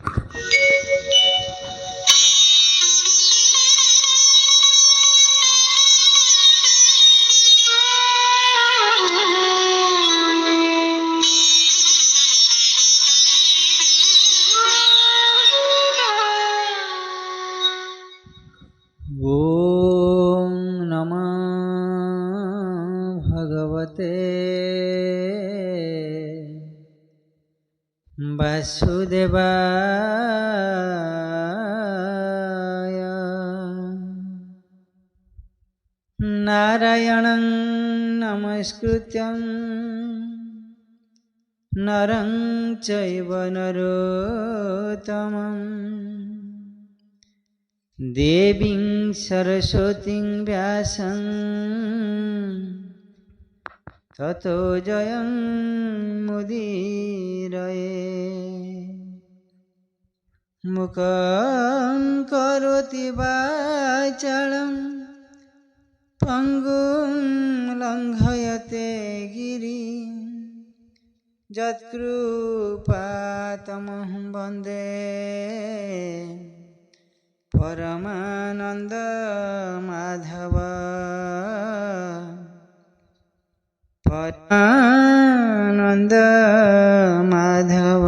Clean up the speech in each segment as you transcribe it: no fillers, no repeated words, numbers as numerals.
ઓમ નમઃ ભગવતે વાસુદેવાય. નારાયણં નમસ્કૃત્યં નરં ચૈવ નરોત્તમં દેવીં સરસ્વતીં વ્યાસં તતો જયં મુદીરયે. મુખં કરોતિ વાચાળં પંગું લંઘયતે ગિરિં যৎকৃপাতমহং વંદે પરમાનંદ માધવ. પરમાનંદ માધવ.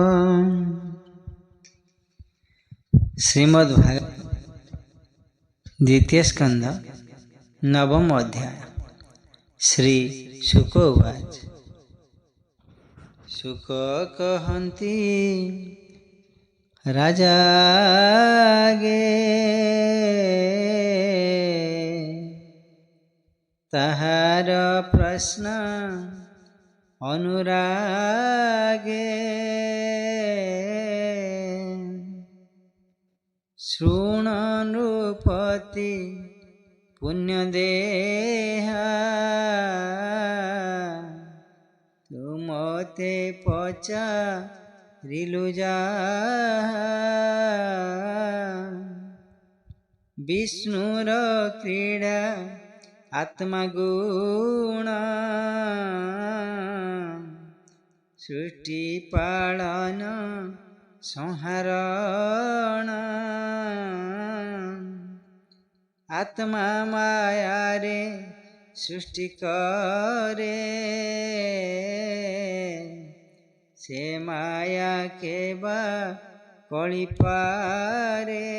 શ્રીમદ ભાગવત દ્વિતીય સ્કંદ નવમો અધ્યાય. શ્રી શુક ઉવાચ. શુક કહંતી રાજાગે તાહાર પ્રશ્ન અનુરાગે શૃણ નૃપતિ પુણ્યદેહા તુમતે પચારિલુજા. વિષ્ણુર ક્રીડા આત્મગુણ સૃષ્ટિ પાળન સંહરણ. આત્મા માયા રે સૃષ્ટિ કરે સે માયા કેવા કળી પારે.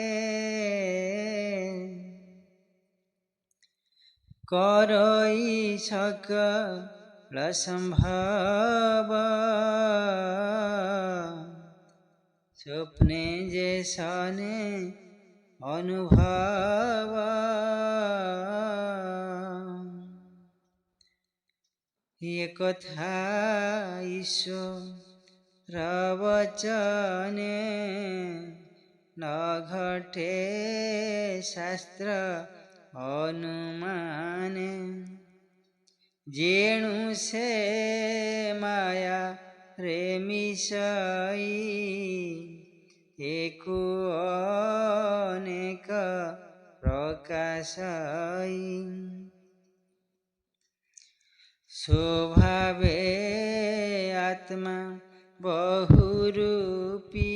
કરઈ સકળ સંભવ સ્વપ્ને જે સને અનુભવ. એકથા ઈશ્વર વચને ન ઘટે શાસ્ત્ર અનુમાને. જેણું છે માયા રે મિશઈ એકુ અનેક પ્રકાશઈ. સ્વભાવે આત્મા બહુરૂપી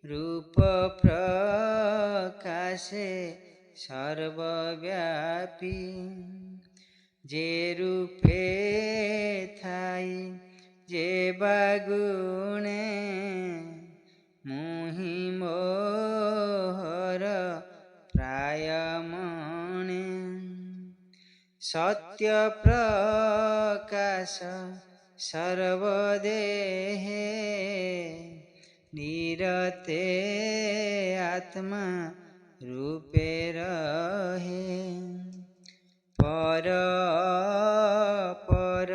રૂપ પ્રકાશે સર્વવ્યાપી. જે રૂપે થાય જે બાગુણે મોહી મોહર પ્રાયમણે. સત્ય પ્રકાશ સર્વદેહે નિરતે આત્મા રૂપે રહે. પર પર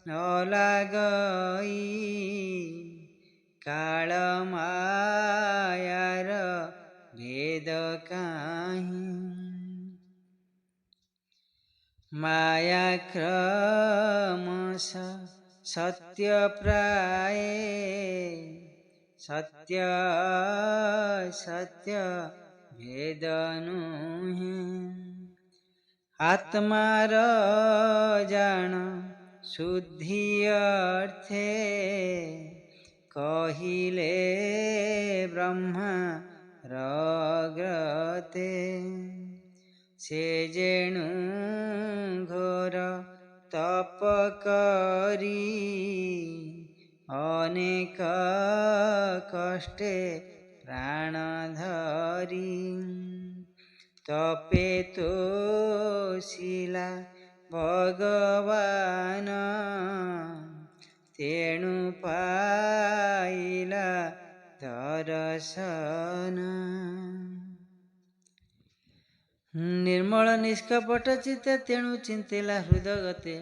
ન લાગઈ કાળ માયાર ભેદ કાહી. માયા ક્રમશ સત્ય પ્રાયે સત્ય સત્ય ભેદનું. આત્મા રજાણ શુદ્ધિ અર્થે କହିଲେ ବ୍ରହ୍ମା ରଗ୍ରତେ। ସେ ଯେଣୁ ଘୋର ତପ କରି ଅନେକ କଷ୍ଟେ ପ୍ରାଣ ଧରି ତପେ ତୋଷିଲା ଭଗବାନ ତେଣୁ ପାଇଲା ଦର୍ଶନ। ନିର୍ମଳ ନିଷ୍କପଟ ଚିତ୍ତେ ତେଣୁ ଚିନ୍ତିଲା ହୃଦଗତେ।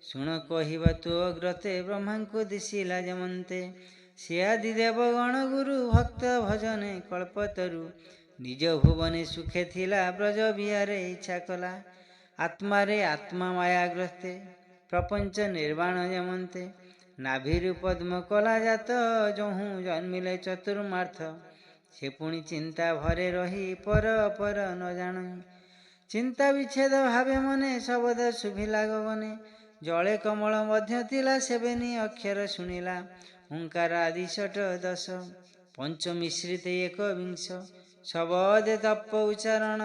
ଶୁଣ କହିବା ତୁ ଅଗ୍ରତେ ବ୍ରହ୍ମାଙ୍କୁ ଦିଶିଲା ଯେମନ୍ତେ। ସେ ଆଦି ଦେବଗଣ ଗୁରୁ ଭକ୍ତ ଭଜନେ କଳ୍ପତରୁ ନିଜ ଭୁବନେ ସୁଖେ ଥିଲା ବ୍ରଜ ବିହାରେ ଇଚ୍ଛା କଲା। ଆତ୍ମାରେ ଆତ୍ମା ମାୟାଗ୍ରସ୍ତେ ପ୍ରପଞ୍ଚ ନିର୍ବାଣ ଯେମନ୍ତେ। ନାଭିରୁ ପଦ୍ମ କଲା ଜାତ ଯହୁଁ ଜନ୍ମିଲେ ଚତୁର୍ମାର୍ଥ। ସେ ପୁଣି ଚିନ୍ତା ଭରେ ରହି ପର ଅପର ନ ଜାଣି। ଚିନ୍ତା ବିଚ୍ଛେଦ ଭାବେ ମନେ ଶବଦ ଶୁଭିଲା ଗଗନେ। ଜଳେ କମଳ ମଧ୍ୟ ଥିଲା ସେବେନି ଅକ୍ଷର ଶୁଣିଲା। ଓଙ୍କାର ଆଦି ଷଟ ଦଶ ପଞ୍ଚ ମିଶ୍ରିତ ଏକବିଂଶ। ଶବଦେ ତପ ଉଚ୍ଚାରଣ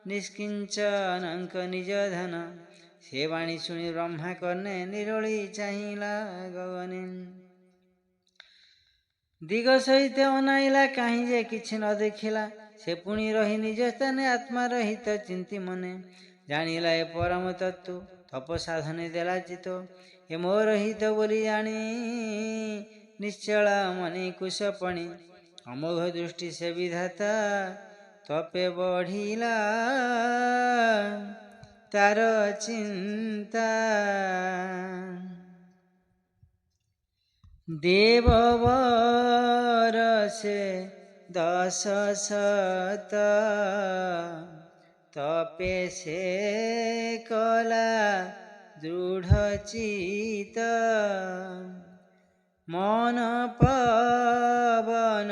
ନିଷ୍କିଞ୍ଚନଙ୍କ ନିଜ ଧନ। ସେ ବାଣୀ ଶୁଣି ବ୍ରହ୍ମା କର୍ଣ୍ଣେ ନିରୋଳି ଚାହିଁଲା ଗଗନେ। ଦିଗ ସହିତ ଅନାଇଲା କାହିଁ ଯେ କିଛି ନ ଦେଖିଲା। ସେ ପୁଣି ରହି ନିଜ ସ୍ଥାନେ ଆତ୍ମାର ହିତ ଚିନ୍ତି ମନେ। ଜାଣିଲା ଏ ପରମ ତତ୍ତ୍ୱ ତପ ସାଧନେ ଦେଲା ଚିତ। ଏ ମୋର ହିତ ବୋଲି ଜାଣି ନିଶ୍ଚଳ ମନେ କୁଶପଣି। ଅମୋଘ ଦୃଷ୍ଟି ସେ ବିଧାତା ତପେ ବଢିଲା ତାର ଚିନ୍ତା। ଦେବବର ସେ 10,000 ତପେ ସେ କଲା ଦୃଢ଼ ଚିତ। ମନ ପବନ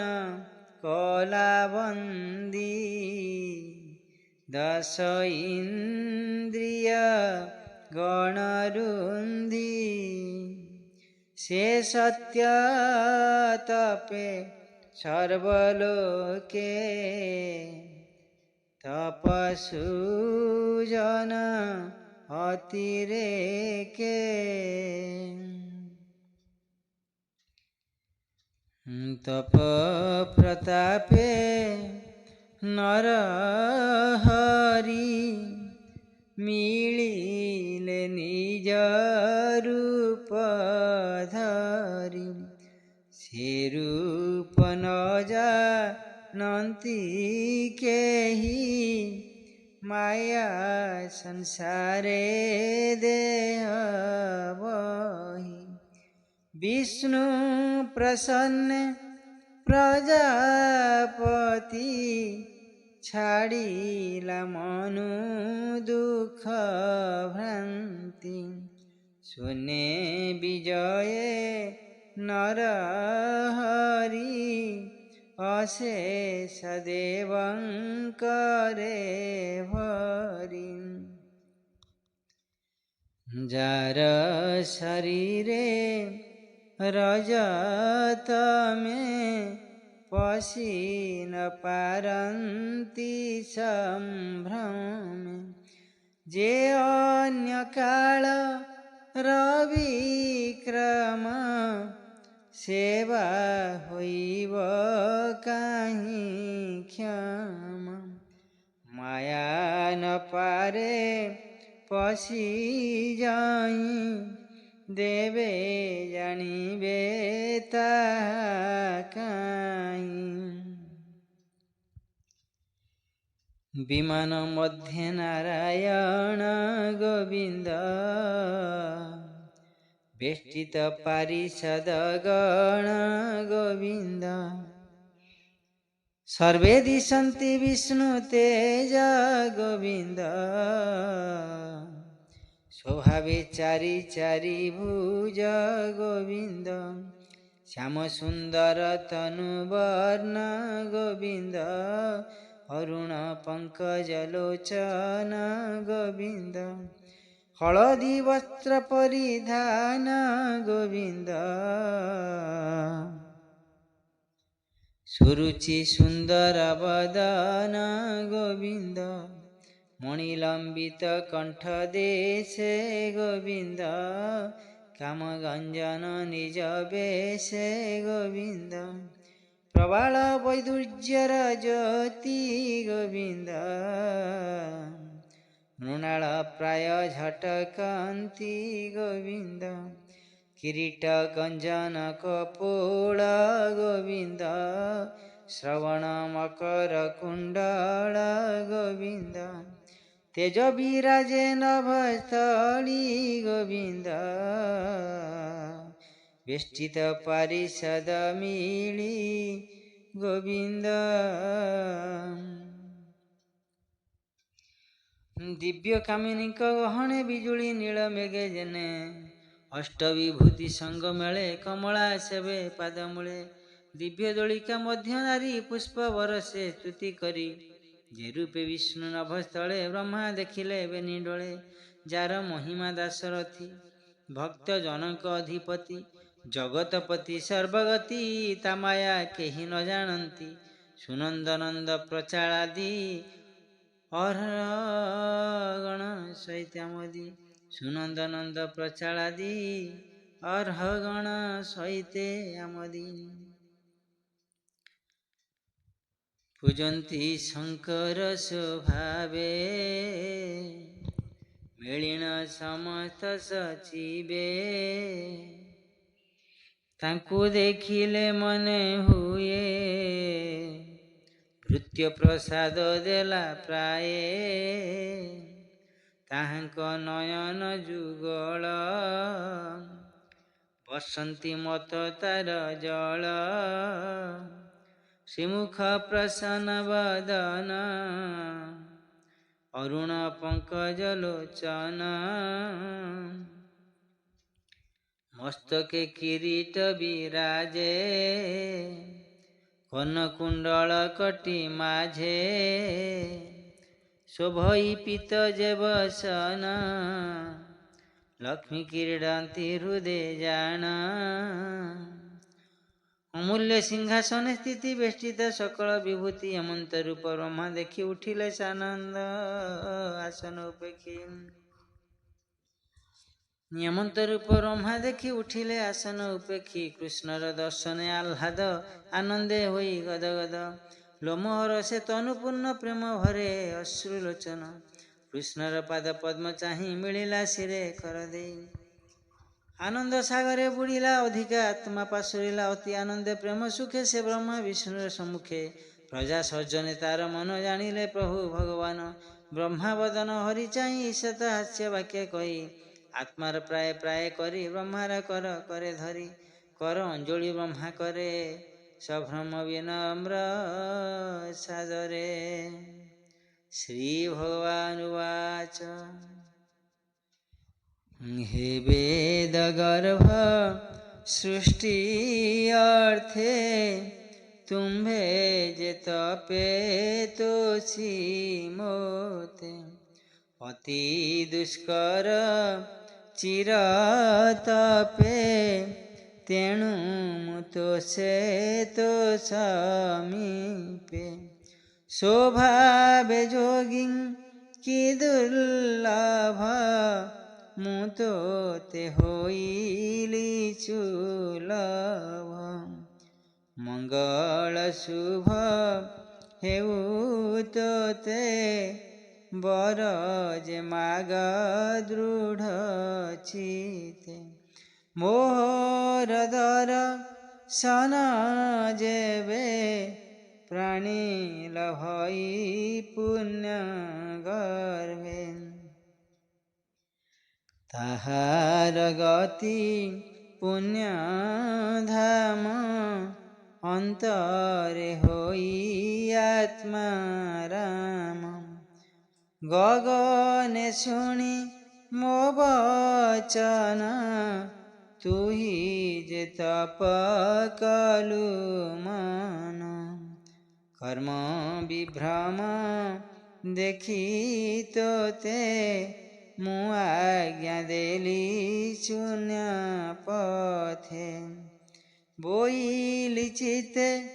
କଲା ବନ୍ଦୀ 10 ଇନ୍ଦ୍ରିୟ ଗଣରୁନ୍ଧି। ସେ ସତ୍ୟ ତପେ ସର୍ବଲୋକେ ତପସୂଜନ ଅତିରେକେ। ତପ ପ୍ରତାପେ ନରହରି ମିଳିଲେ ନିଜ ରୂପ ଧରି। ସେ ରୂପ ନ ଜାଣନ୍ତି କେହି ମାୟା ସଂସାରେ ଦେହ ବହି। ବିଷ୍ଣୁ ପ୍ରସନ୍ନେ ପ୍ରଜାପତି ଛାଡ଼ିଲା ମନୁ ଦୁଃଖ ଭ୍ରାନ୍ତି। ଶୂନେ ବିଜୟେ ନରହରି ଅଶେଷ ଦେବଙ୍କରେ ଭରି। ଯାର ଶରୀରେ ରଜତମେ ପଶି ନ ପାରନ୍ତି ସମ୍ଭ୍ରମେ। ଯେ ଅନ୍ୟ କାଳ ରବିକ୍ରମ ସେବା ହୋଇବ କାହିଁ କ୍ଷମ। ମାୟା ନ ପାରେ ପଶି ଯାଇ ଦେବେ ଜାଣିବେ ତାହା କାହିଁ। ବିମାନ ମଧ୍ୟେ ନାରାୟଣ ଗୋବିନ୍ଦ ବେଷ୍ଟିତ ପାରିଷଦ ଗଣ ଗୋବିନ୍ଦ। ସର୍ବେ ଦିଶନ୍ତି ବିଷ୍ଣୁ ତେଜ ଗୋବିନ୍ଦ। ସ୍ୱଭାବେ ଚାରି ଚାରି ଭୁଜ ଗୋବିନ୍ଦ। ଶ୍ୟାମ ସୁନ୍ଦର ତନୁ ବର୍ଣ୍ଣ ଗୋବିନ୍ଦ। ଅରୁଣ ପଙ୍କଜ ଲୋଚନ ଗୋବିନ୍ଦ। ହଳଦୀ ବସ୍ତ୍ର ପରିଧାନ ଗୋବିନ୍ଦ, ସୁରୁଚି ସୁନ୍ଦର ବଦନ ଗୋବିନ୍ଦ, ମଣିଲମ୍ବିତ କଣ୍ଠ ଦେଶେ ଗୋବିନ୍ଦ, କାମଗଞ୍ଜନ ନିଜ ବେଶେ ଗୋବିନ୍ଦ, ପ୍ରବାଳ ବୈଦୁର୍ଯ୍ୟର ଜ୍ୟୋତି ଗୋବିନ୍ଦ, ମୃଣାଳ ପ୍ରାୟ ଝଟକନ୍ତି ଗୋବିନ୍ଦ, କିରୀଟ ଗଞ୍ଜନ କପୋଳ ଗୋବିନ୍ଦ, ଶ୍ରବଣ ମକର କୁଣ୍ଡଳ ଗୋବିନ୍ଦ, ତେଜ ବିରାଜେ ନଭସ୍ଥଳୀ ଗୋବିନ୍ଦ, ବେଷ୍ଟିତ ପାରିଷଦ ମିଳି ଗୋବିନ୍ଦ, ଦିବ୍ୟ କାମିନୀଙ୍କ ଗହଣେ ବିଜୁଳି ନୀଳ ମେଘେ ଜେନେ, ଅଷ୍ଟବିଭୂତି ସଙ୍ଗ ମେଳେ କମଳା ସେବେ ପାଦମୂଳେ, ଦିବ୍ୟ ଦୋଳିକା ମଧ୍ୟ ନାରୀ ପୁଷ୍ପ ବରସେ ସ୍ତୁତି କରି, ଯେ ରୂପେ ବିଷ୍ଣୁ ନଭସ୍ଥଳେ ବ୍ରହ୍ମା ଦେଖିଲେ ବେନି ଡୋଳେ, ଯାର ମହିମା ଦାଶରଥୀ ଭକ୍ତ ଜନକ ଅଧିପତି, ଜଗତପତି ସର୍ବଗତି ତା ମାୟା କେହି ନ ଜାଣନ୍ତି, ସୁନନ୍ଦନନ୍ଦ ପ୍ରଚାଳାଦି ଅର୍ହଗଣ ସୈତ୍ୟାମଦି, ସୁନନ୍ଦନନ୍ଦ ପ୍ରଚାଳାଦି ଅର୍ହଗଣ ସୈତେ ଆମଦି, ପୂଜନ୍ତି ଶଙ୍କର ସ୍ୱଭାବେ ମିଳିଣ ସମସ୍ତ ସଚିବେ, ତାଙ୍କୁ ଦେଖିଲେ ମନେ ହୁଏ ଭୃତ୍ୟ ପ୍ରସାଦ ଦେଲା ପ୍ରାୟେ, ତାହାଙ୍କ ନୟନ ଯୁଗଳ ବସନ୍ତି ମତ ତାର ଜଳ, ଶ୍ରୀମୁଖ ପ୍ରସନ୍ନ ବଦନ ଅରୁଣ ପଙ୍କଜ ଲୋଚନ, ମସ୍ତକେ କିରୀଟ ବିରାଜେ କର୍ଣ୍ଣକୁଣ୍ଡଳ କଟି ମାଝେ, ଶୋଭଇ ପୀତ ଯେ ବସନ ଲକ୍ଷ୍ମୀ କ୍ରୀଡ଼ନ୍ତି ହୃଦେ ଜାଣ, ଅମୂଲ୍ୟ ସିଂହାସନ ସ୍ଥିତି ବେଷ୍ଟିତ ସକଳ ବିଭୂତି, ହେମନ୍ତ ରୂପ ବ୍ରହ୍ମା ଦେଖି ଉଠିଲେ ସାନନ୍ଦ ଆସନ ଉପେକ୍ଷୀ, ହେମନ୍ତ ରୂପ ବ୍ରହ୍ମା ଦେଖି ଉଠିଲେ ଆସନ ଉପେକ୍ଷୀ, କୃଷ୍ଣର ଦର୍ଶନେ ଆହ୍ଲାଦ ଆନନ୍ଦେ ହୋଇ ଗଦଗଦ, ଲୋମହର ସେ ତନୁପୂର୍ଣ୍ଣ ପ୍ରେମ ଭରେ ଅଶ୍ରୁଲୋଚନ, କୃଷ୍ଣର ପାଦ ପଦ୍ମ ଚାହିଁ ମିଳିଲା ଶିରେ କର ଦେଇ, ଆନନ୍ଦ ସାଗରେ ବୁଡ଼ିଲା ଅଧିକା ଆତ୍ମା ପାଶୁରିଲା, ଅତି ଆନନ୍ଦେ ପ୍ରେମ ସୁଖେ ସେ ବ୍ରହ୍ମା ବିଷ୍ଣୁର ସମ୍ମୁଖେ, ପ୍ରଜା ସଜ୍ଜନେ ତାର ମନ ଜାଣିଲେ ପ୍ରଭୁ ଭଗବାନ, ବ୍ରହ୍ମା ବଦନ ହରି ଚାହିଁ ଈଶତ ହାସ୍ୟ ବାକ୍ୟ କହି, ଆତ୍ମାର ପ୍ରାୟ ପ୍ରାୟ କରି ବ୍ରହ୍ମାର କର କରେ ଧରି, କର ଅଞ୍ଜଳି ବ୍ରହ୍ମା କରେ ସଭ୍ରମ ବିନମ୍ର ସାଦରେ, ଶ୍ରୀ ଭଗବାନ ଉବାଚ, हे वेद गर्भ सृष्टि अर्थे तुम्भे जे तपे तोषी मोते, अति दुष्कर चिर तपे तेणु मुतो से तो समीपे, शोभावे जोगिं की दुर्लभ मुतो ते होइली सुलभ, मंगल शुभ हेउ तोते बर जे माग दृढ़ चिते, मोर दर्शन जेबे प्राणी लभई पुण्य गर्भे, ताहार गति पुण्य धाम अंतरे होई आत्मा राम, गगने शुणी मो वचन तुही जे तप कलु मन, कर्म विभ्रम देखी तोते ମୁଁ ଆଜ୍ଞା ଦେଲି ଶୂନ୍ୟ ପଥେ। ବୋଇଲି ଚିତେ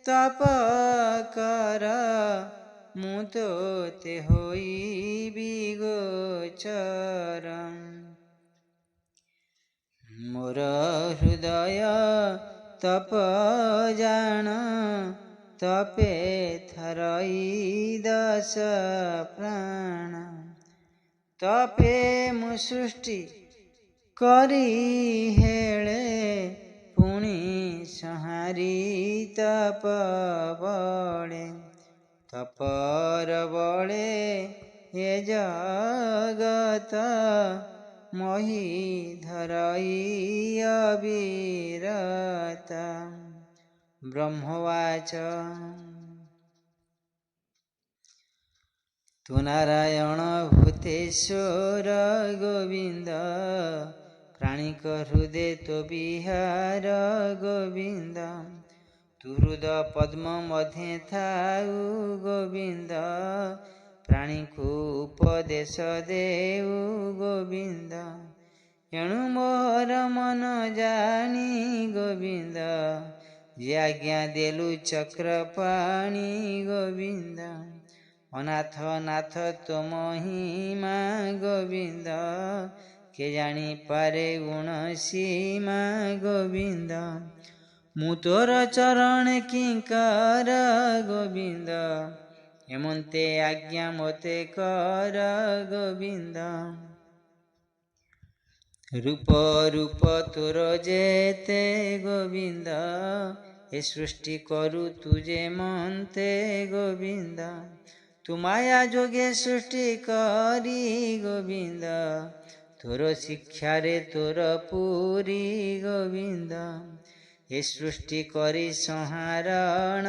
ତପ କର, ମୁଁ ତୋତେ ହୋଇବି ଗୋଚର। ମୋର ହୃଦୟ ତପ ଜାଣ, ତପେ ଥରଇ ଦଶ ପ୍ରାଣ। ତପେ ମୁଁ ସୃଷ୍ଟି କରି ହେଳେ, ପୁଣି ସଂହାରି ତପ ବଳେ। ତପର ବଳେ ଏ ଜଗତ, ମହି ଧରଇ ଅବିରତ। ବ୍ରହ୍ମବାଚ ତୁ ନାରାୟଣ ଭୂତେଶ୍ୱର ଗୋବିନ୍ଦ, ପ୍ରାଣିକ ହୃଦେ ତୋ ବିହାର ଗୋବିନ୍ଦ। ତୁ ହୃଦ ପଦ୍ମ ମଧ୍ୟେ ଥାଉ ଗୋବିନ୍ଦ, ପ୍ରାଣୀକୁ ଉପଦେଶ ଦେଉ ଗୋବିନ୍ଦ। ଏଣୁ ମୋର ମନ ଜାଣି ଗୋବିନ୍ଦ, ଯେ ଆଜ୍ଞା ଦେଲୁ ଚକ୍ରପାଣି ଗୋବିନ୍ଦ। ଅନାଥ ନାଥ ତୋ ମହିମା ଗୋବିନ୍ଦ, କେ ଜାଣିପାରେ ଗୁଣ ସୀମା ଗୋବିନ୍ଦ। ମୁଁ ତୋର ଚରଣ କିଙ୍କର ଗୋବିନ୍ଦ, ଏମନ୍ତେ ଆଜ୍ଞା ମୋତେ କର ଗୋବିନ୍ଦ। ରୂପ ରୂପ ତୋର ଯେତେ ଗୋବିନ୍ଦ, ଏ ସୃଷ୍ଟି କରୁ ତୁ ଯେ ମନ୍ତେ ଗୋବିନ୍ଦ। ତୁ ମାୟା ଯୋଗେ ସୃଷ୍ଟି କରି ଗୋବିନ୍ଦ, ତୋର ଶିକ୍ଷାରେ ତୋର ପୁରୀ ଗୋବିନ୍ଦ। ଏ ସୃଷ୍ଟି କରି ସଂହାରଣ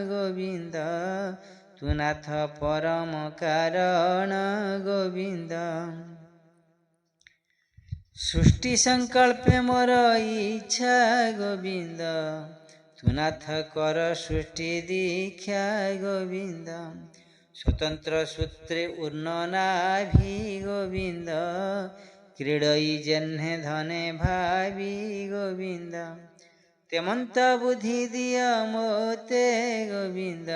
ଗୋବିନ୍ଦ, ତୁ ନାଥ ପରମ କାରଣ ଗୋବିନ୍ଦ। ସୃଷ୍ଟି ସଂକଳ୍ପେ ମୋର ଇଚ୍ଛା ଗୋବିନ୍ଦ, ତୁ ନାଥ କର ସୃଷ୍ଟି ଦୀକ୍ଷା ଗୋବିନ୍ଦ। ସ୍ୱତନ୍ତ୍ର ସୂତ୍ରେ ଉର୍ଣ୍ଣ ନାଭି ଗୋବିନ୍ଦ, କ୍ରୀଡ଼ଇ ଯେହ୍ନେ ଧନେ ଭାବି ଗୋବିନ୍ଦ। ତେମନ୍ତ ବୁଦ୍ଧି ଦିଅ ମୋତେ ଗୋବିନ୍ଦ,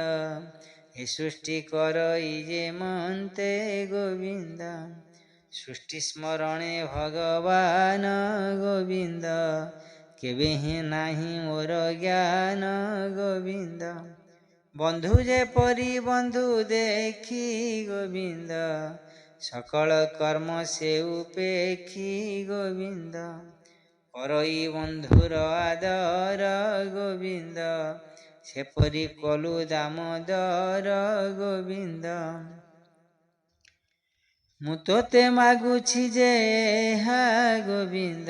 ଏ ସୃଷ୍ଟି କରଇ ଯେ ମନ୍ତେ ଗୋବିନ୍ଦ। ସୃଷ୍ଟି ସ୍ମରଣେ ଭଗବାନ ଗୋବିନ୍ଦ, କେବେ ହିଁ ନାହିଁ ମୋର ଜ୍ଞାନ ଗୋବିନ୍ଦ। ବନ୍ଧୁ ଯେପରି ବନ୍ଧୁ ଦେଖି ଗୋବିନ୍ଦ, ସକଳ କର୍ମ ସେ ଉପେକ୍ଷି ଗୋବିନ୍ଦ। କରଇ ବନ୍ଧୁର ଆଦର ଗୋବିନ୍ଦ, ସେପରି କଲୁ ଦାମୋଦର ଗୋବିନ୍ଦ। ମୁଁ ତୋତେ ମାଗୁଛି ଯେ ଏହା ଗୋବିନ୍ଦ,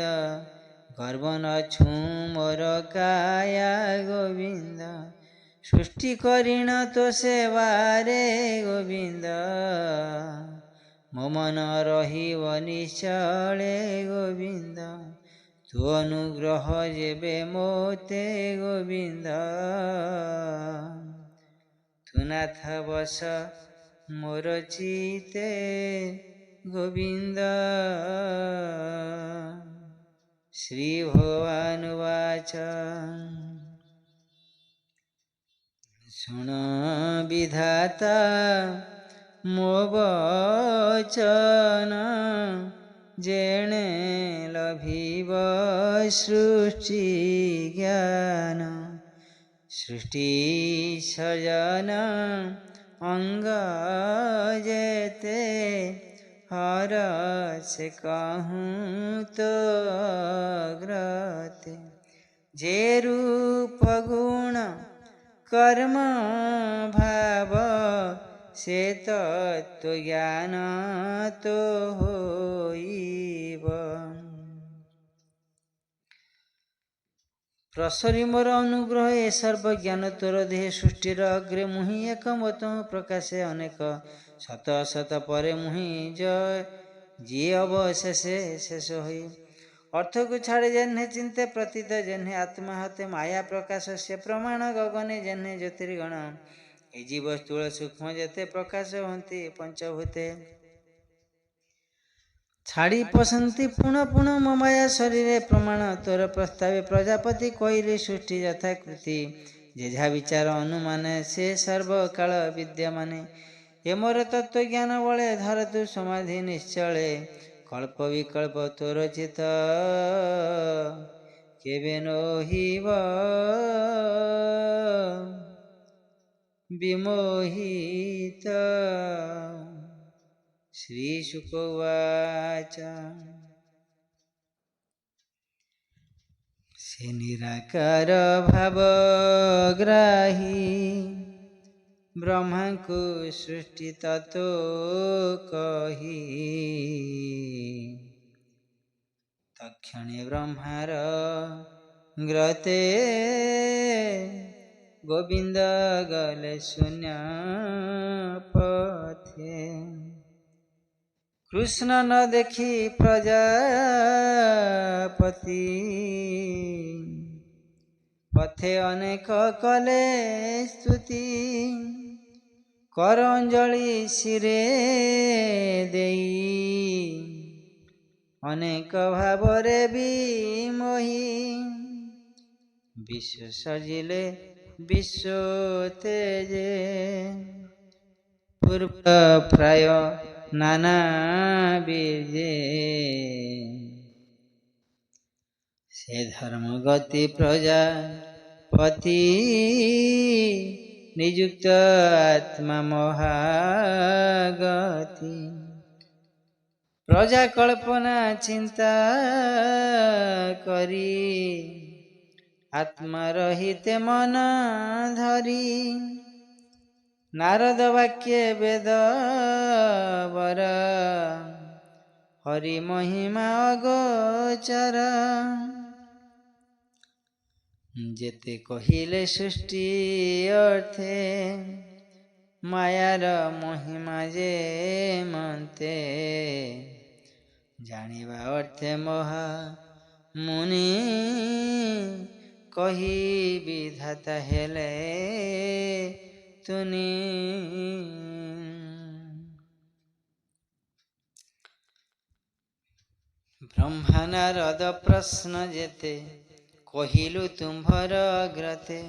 ଗର୍ବ ନଛୁଁ ମୋର କାୟା ଗୋବିନ୍ଦ। ସୃଷ୍ଟି କରିଣ ତୋ ସେବାରେ ଗୋବିନ୍ଦ, ମୋ ମନ ରହିବ ନିଶ୍ଚଳେ ଗୋବିନ୍ଦ। ତୁ ଅନୁଗ୍ରହ ଯେବେ ମୋତେ ଗୋବିନ୍ଦ, ତୁ ନାଥ ବସ ମୋର ଚିତେ ଗୋବିନ୍ଦ। ଶ୍ରୀ ଭଗବାନ ବାଚ ଶୁଣ ବିଧାତା ମୋ ବଚନ, ଯେଣେ ଲଭିବ ସୃଷ୍ଟି ଜ୍ଞାନ। ସୃଷ୍ଟି ସଜନ ଅଙ୍ଗ ଯେତେ, ହର ସେ କହୁଁ ତୋ ଅଗ୍ରତେ। ଯେ ରୂପ ଗୁଣ କର୍ମ ଭାବ, ସେ ତତ୍ତ୍ୱ ଜ୍ଞାନ ତୋ ହୋଇବ। ପ୍ରସରି ମୋର ଅନୁଗ୍ରହ ଏ ସର୍ବଜ୍ଞାନ ତୋର ଦେହେ। ସୃଷ୍ଟିର ଅଗ୍ରେ ମୁହିଁ ଏକମତ ପ୍ରକାଶେ ଅନେକ, ଶତ ଶତ ପରେ ମୁହିଁ ଯିଏ ଅବଶେଷେ ଶେଷ ହୋଇ। ଅର୍ଥକୁ ଛାଡ଼େ ଯେହ୍ନେ ଚିନ୍ତେ ପ୍ରତୀତ, ଯେହ୍ନେ ଆତ୍ମା ହତେ ମାୟା ପ୍ରକାଶ ସେ ପ୍ରମାଣ ଗଗନେ ଯେହ୍ନେ ଜ୍ୟୋତିର୍ଗଣ। ଏ ଜୀବ ସ୍ଥୂଳ ସୂକ୍ଷ୍ମ ଯେତେ ପ୍ରକାଶ ହୁଅନ୍ତି ପଞ୍ଚଭୂତେ। ଛାଡ଼ି ପଶନ୍ତି ପୁଣ ପୁଣ ମୋ ମାୟା ଶରୀରେ ପ୍ରମାଣ ତୋର ପ୍ରସ୍ତାବେ ପ୍ରଜାପତି କହିଲେ ସୃଷ୍ଟି ଯଥାକୃତି ଯେଝା ବିଚାର ଅନୁମାନେ ସେ ସର୍ବକାଳ ବିଦ୍ୟମାନେ ଏ ମୋର ତତ୍ତ୍ୱଜ୍ଞାନ ବଳେ ଧର ତୁ ସମାଧି ନିଶ୍ଚଳେ କଳ୍ପ ବିକଳ୍ପ ତୋର ଚିତ କେବେ ନୋହିବ ବିମୋହିତ। ଶ୍ରୀଶୁକ ଉବାଚ ସେ ନିରାକାର ଭାବଗ୍ରାହୀ ବ୍ରହ୍ମାଙ୍କୁ ସୃଷ୍ଟି ତତ୍ତ୍ୱ କହି ତକ୍ଷଣେ ବ୍ରହ୍ମାର ଗ୍ରତେ ଗୋବିନ୍ଦ ଗଲେ ଶୂନ୍ୟ ପଥେ କୃଷ୍ଣ ନ ଦେଖି ପ୍ରଜାପତି ପଥେ ଅନେକ କଲେ ସ୍ତୁତି କର ଅଞ୍ଜଳି ଶିରେ ଦେଇ ଅନେକ ଭାବରେ ବିମୋହି ବିଶ୍ୱ ସଜିଲେ ବିଶ୍ୱ ତେଜେ ପୂର୍ବ ପ୍ରାୟ ନାନା ବୀର୍ଯେ ସେ ଧର୍ମ ଗତି ପ୍ରଜାପତି ନିଯୁକ୍ତ ଆତ୍ମା ମହାଗତି ପ୍ରଜା କଳ୍ପନା ଚିନ୍ତା କରି ଆତ୍ମା ରହିତେ ମନ ଧରି ନାରଦ ବାକ୍ୟ ବେଦ ବର ହରି ମହିମା ଅଗୋଚର ଯେତେ କହିଲେ ସୃଷ୍ଟି ଅର୍ଥେ ମାୟାର ମହିମା ଯେ ମନ୍ତେ ଜାଣିବା ଅର୍ଥେ ମହା ମୁନି କହି ବିଧାତା ହେଲେ ତୁନି ବ୍ରହ୍ମା ନାରଦ ପ୍ରଶ୍ନ ଯେତେ କହିଲୁ ତୁମ୍ଭର ଅଗ୍ରତେ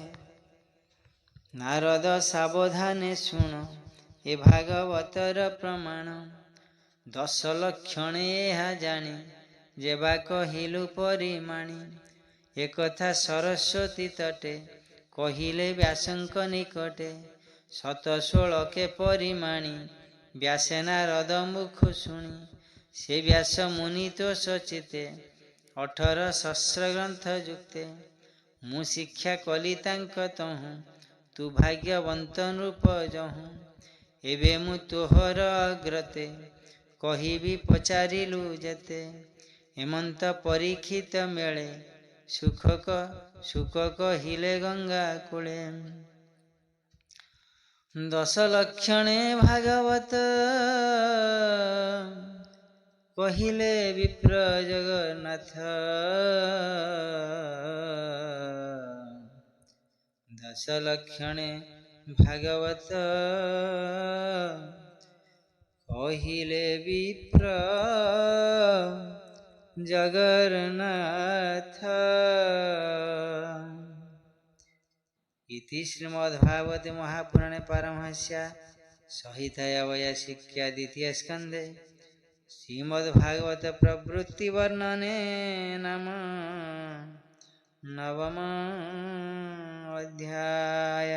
ନାରଦ ସାବଧାନେ ଶୁଣ ଏ ଭାଗବତର ପ୍ରମାଣ 10 ଲକ୍ଷଣେ ଏହା ଜାଣି ଯେବା କହିଲୁ ପରିମାଣି ଏକଥା ସରସ୍ୱତୀ ତଟେ କହିଲେ ବ୍ୟାସଙ୍କ ନିକଟେ 7 ପରିମାଣି ବ୍ୟାସେ ନାରଦ ମୁଖ ଶୁଣି ସେ ବ୍ୟାସ ମୁନି ତ ସଚିତେ 18 ସହସ୍ର ଗ୍ରନ୍ଥ ଯୁକ୍ତେ ମୁଁ ଶିକ୍ଷା କଲି ତାଙ୍କ ତହୁଁ ତୁ ଭାଗ୍ୟବନ୍ତ ନୃପ ଯହୁଁ ଏବେ ମୁଁ ତୋହର ଅଗ୍ରତେ କହିବି ପଚାରିଲୁ ଯେତେ ହେମନ୍ତ ପରୀକ୍ଷିତ ମେଳେ ସୁଖ କହିଲେ ଗଙ୍ଗା କୂଳେ 10 ଲକ୍ଷଣେ ଭାଗବତ କହିଲେ ବିପ୍ର ଜଗନ୍ନାଥ 10 ଲକ୍ଷଣେ ଭାଗବତ କହିଲେ ବିପ୍ର ଜଗନ୍ନାଥ। इति श्रीमद्भागवते महापुराणे पारमहंस्या संहितायावयासिक्या द्वितीय स्कन्धे श्रीमद्भागवत प्रवृत्ति वर्णने नाम 9 अध्याय।